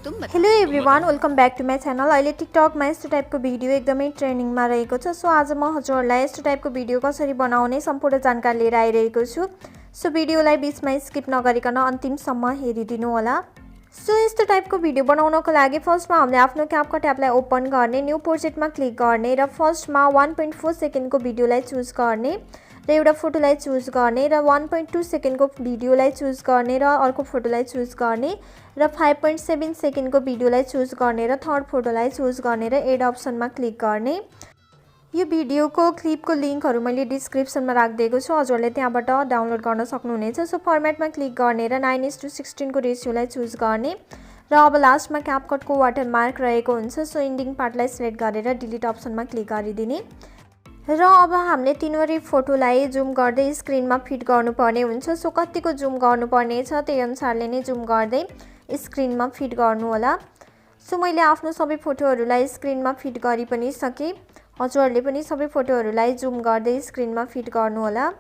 Hello everyone, welcome back to my channel. अहिले टिकटकमा यस्तो टाइपको भिडियो एकदमै ट्रेन्डिङमा रहेको छ। सो आज म हजुरहरूलाई यस्तो टाइपको भिडियो कसरी बनाउने सम्पूर्ण जानकारी लिएर आइरहेको छु। सो भिडियोलाई बिचमा स्किप नगरिकन अन्तिमसम्म हेरिदिनु होला। सो यस्तो टाइपको भिडियो बनाउनको लागि फर्स्टमा हामीले आफ्नो क्यापकट एपलाई ओपन गर्ने, न्यू प्रोजेक्टमा क्लिक गर्ने र फर्स्टमा 1.4 सेकेन्डको भिडियोलाई चुज गर्ने र एउटा फोटोलाई चुज गर्ने र 1.2 सेकेन्डको भिडियोलाई चुज गर्ने र अर्को फोटोलाई चुज गर्ने र 5.7 सेकेन्डको भिडियोलाई चुज गर्ने र थर्ड फोटोलाई चुज गर्ने र एड अप्सनमा क्लिक गर्ने। यो भिडियोको क्लिपको लिङ्कहरू मैले डिस्क्रिप्सनमा राखिदिएको छु, हजुरले त्यहाँबाट डाउनलोड गर्न सक्नुहुनेछ। सो फर्मेटमा क्लिक गर्ने र 9:16 को रेसियोलाई चुज गर्ने र अब लास्टमा क्यापकटको वाटरमार्क रहेको हुन्छ। सो इन्डिङ पार्टलाई सिलेक्ट गरेर डिलिट अप्सनमा क्लिक गरिदिने र अब हामीले तीनवटै फोटोलाई जुम गर्दै स्क्रिनमा फिट गर्नुपर्ने हुन्छ। सो कतिको जुम गर्नुपर्ने छ त्यही अनुसारले नै जुम गर्दै स्क्रिनमा फिट गर्नु होला। सो मैले आफ्नो सबै फोटोहरूलाई स्क्रिनमा फिट गरि पनि सके, हजुरहरूले पनि सबै फोटोहरूलाई जुम गर्दै स्क्रिनमा फिट गर्नु होला।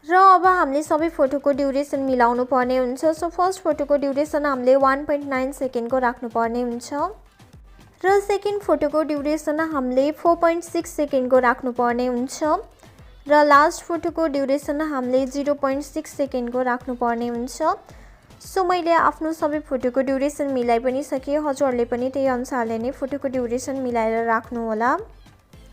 र अब हामीले सबै फोटोको ड्युरेसन मिलाउनु पर्ने हुन्छ। सो फर्स्ट फोटोको ड्युरेसन हामीले 1.9 सेकेन्डको राख्नुपर्ने हुन्छ र सेकेन्ड फोटोको ड्युरेसन हामीले 4.6 सेकेन्डको राख्नुपर्ने हुन्छ र लास्ट फोटोको ड्युरेसन हामीले 0.6 सेकेन्डको राख्नुपर्ने हुन्छ। सो मैले आफ्नो सबै फोटोको ड्युरेसन मिलाइ पनि सके, हजुरहरूले पनि त्यही अनुसारले नै फोटोको ड्युरेसन मिलाएर राख्नु होला।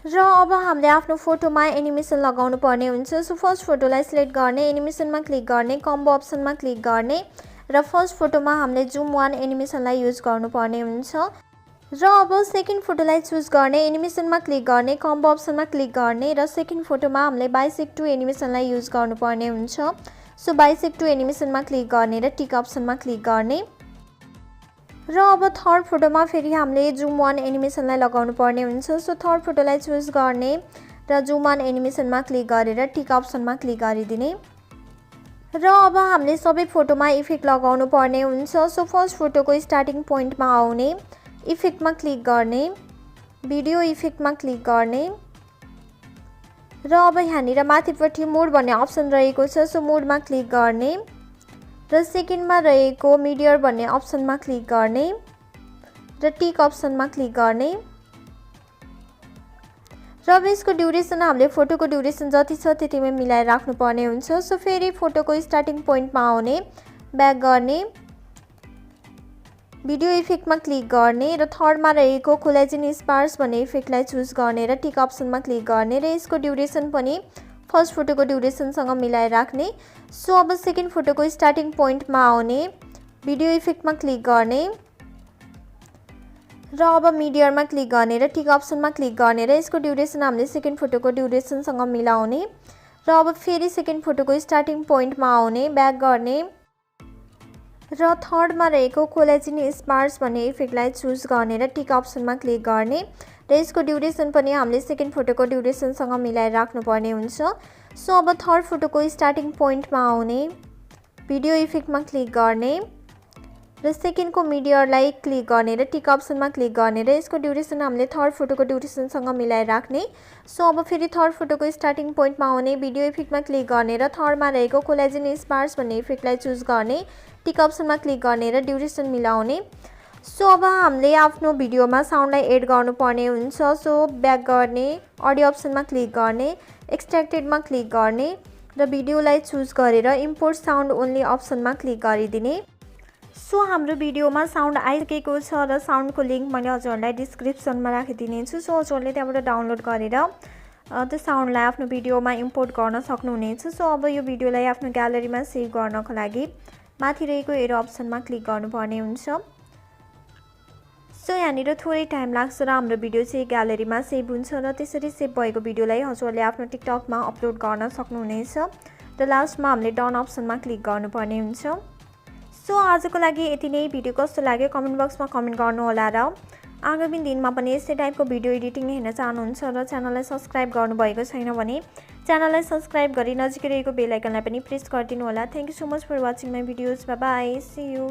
र अब हामीले आफ्नो फोटोमा एनिमेसन लगाउनु पर्ने हुन्छ। सो फर्स्ट फोटोलाई सिलेक्ट गर्ने, एनिमेसनमा क्लिक गर्ने, कम्बो अप्सनमा क्लिक गर्ने र फर्स्ट फोटोमा हामीले जुम 1 एनिमेसनलाई युज गर्नुपर्ने हुन्छ र अब सेकेन्ड फोटोलाई चुज गर्ने, एनिमेसनमा क्लिक गर्ने, कम्बो अप्सनमा क्लिक गर्ने र सेकेन्ड फोटोमा हामीले बाइसेक्ट 2 एनिमेसनलाई युज गर्नुपर्ने हुन्छ। सो बाइसेक्ट 2 एनिमेसनमा क्लिक गर्ने र टिक अप्सनमा क्लिक गर्ने र अब थर्ड फोटोमा फेरि हामीले जुम 1 एनिमेसनलाई लगाउनु पर्ने हुन्छ। सो थर्ड फोटोलाई चुज गर्ने र जुम 1 एनिमेसनमा क्लिक गरेर टिक अप्सनमा क्लिक गरिदिने र अब हामीले सबै फोटोमा इफेक्ट लगाउनु पर्ने हुन्छ। सो फर्स्ट फोटोको स्टार्टिङ पोइन्टमा आउने, इफेक्टमा क्लिक गर्ने, भिडियो इफेक्टमा क्लिक गर्ने र अब यहाँनिर माथिपट्टि मोड भन्ने अप्सन रहेको छ। सो मोडमा क्लिक गर्ने र सेकेन्डमा रहेको मिडियर भन्ने अप्सनमा क्लिक गर्ने र टिक अप्सनमा क्लिक गर्ने र अब यसको ड्युरेसन हामीले फोटोको ड्युरेसन जति छ त्यतिमै मिलाएर राख्नुपर्ने हुन्छ। सो फेरि फोटोको स्टार्टिङ पोइन्टमा आउने, ब्याक गर्ने, भिडियो इफेक्टमा क्लिक गर्ने र थर्डमा रहेको कोलाजेन स्पार्स भन्ने इफेक्टलाई चुज गर्ने र टिक अप्सनमा क्लिक गर्ने र यसको ड्युरेसन पनि फर्स्ट फोटोको ड्युरेसनसँग मिलाएर राख्ने। सो अब सेकेन्ड फोटोको स्टार्टिङ पोइन्टमा आउने, भिडियो इफेक्टमा क्लिक गर्ने र अब मिडियरमा क्लिक गर्ने र टिक अप्सनमा क्लिक गर्ने र यसको ड्युरेसन हामीले सेकेन्ड फोटोको ड्युरेसनसँग मिलाउने र अब फेरि सेकेन्ड फोटोको स्टार्टिङ पोइन्टमा आउने, ब्याक गर्ने र थर्डमा रहेको कोलाजेन स्पार्स भन्ने इफेक्टलाई चुज गर्ने र टिक अप्सनमा क्लिक गर्ने र यसको ड्युरेसन पनि हामीले सेकेन्ड फोटोको ड्युरेसनसँग मिलाएर राख्नुपर्ने हुन्छ। सो अब थर्ड फोटोको स्टार्टिङ पोइन्टमा आउने, भिडियो इफेक्टमा क्लिक गर्ने र सेकेन्डको मिडियरलाई क्लिक गर्ने र टिक अप्सनमा क्लिक गर्ने र यसको ड्युरेसन हामीले थर्ड फोटोको ड्युरेसनसँग मिलाएर राख्ने। सो अब फेरि थर्ड फोटोको स्टार्टिङ पोइन्टमा आउने, भिडियो इफेक्टमा क्लिक गर्ने र थर्डमा रहेको कोलाजेन स्पार्स भन्ने इफेक्टलाई चुज गर्ने, टिक अप्सनमा क्लिक गर्ने र ड्युरेसन मिलाउने। सो अब हामीले आफ्नो भिडियोमा साउन्डलाई एड गर्नुपर्ने हुन्छ। सो ब्याक गर्ने, अडियो अप्सनमा क्लिक गर्ने, एक्सट्र्याक्टेडमा क्लिक गर्ने र भिडियोलाई चुज गरेर इम्पोर्ट साउन्ड ओन्ली अप्सनमा क्लिक गरिदिने। सो हाम्रो भिडियोमा साउन्ड आइसकेको छ र साउन्डको लिङ्क मैले हजुरहरूलाई डिस्क्रिप्सनमा राखिदिनेछु। सो हजुरहरूले त्यहाँबाट डाउनलोड गरेर त्यो साउन्डलाई आफ्नो भिडियोमा इम्पोर्ट गर्न सक्नुहुनेछ। सो अब यो भिडियोलाई आफ्नो ग्यालरीमा सेभ गर्नको लागि माथि रहेको एरो अप्सनमा क्लिक गर्नुपर्ने हुन्छ। सो यहाँनिर थोरै टाइम लाग्छ र हाम्रो भिडियो चाहिँ ग्यालरीमा सेभ हुन्छ र त्यसरी सेभ भएको भिडियोलाई हजुरहरूले आफ्नो टिकटकमा अपलोड गर्न सक्नुहुनेछ र लास्टमा हामीले डन अप्सनमा क्लिक गर्नुपर्ने हुन्छ। सो आजको लागि यति नै। भिडियो कस्तो लाग्यो कमेन्ट बक्समा कमेन्ट गर्नुहोला र आगामी दिनमा पनि यस्तै टाइपको भिडियो एडिटिङ हेर्न चाहनुहुन्छ र च्यानललाई सब्सक्राइब गर्नुभएको छैन भने च्यानललाई सब्सक्राइब गरी नजिकै रहेको बेल आइकनलाई पनि प्रेस गरिदिनु होला। Thank you so much for watching my videos. Bye bye, see you.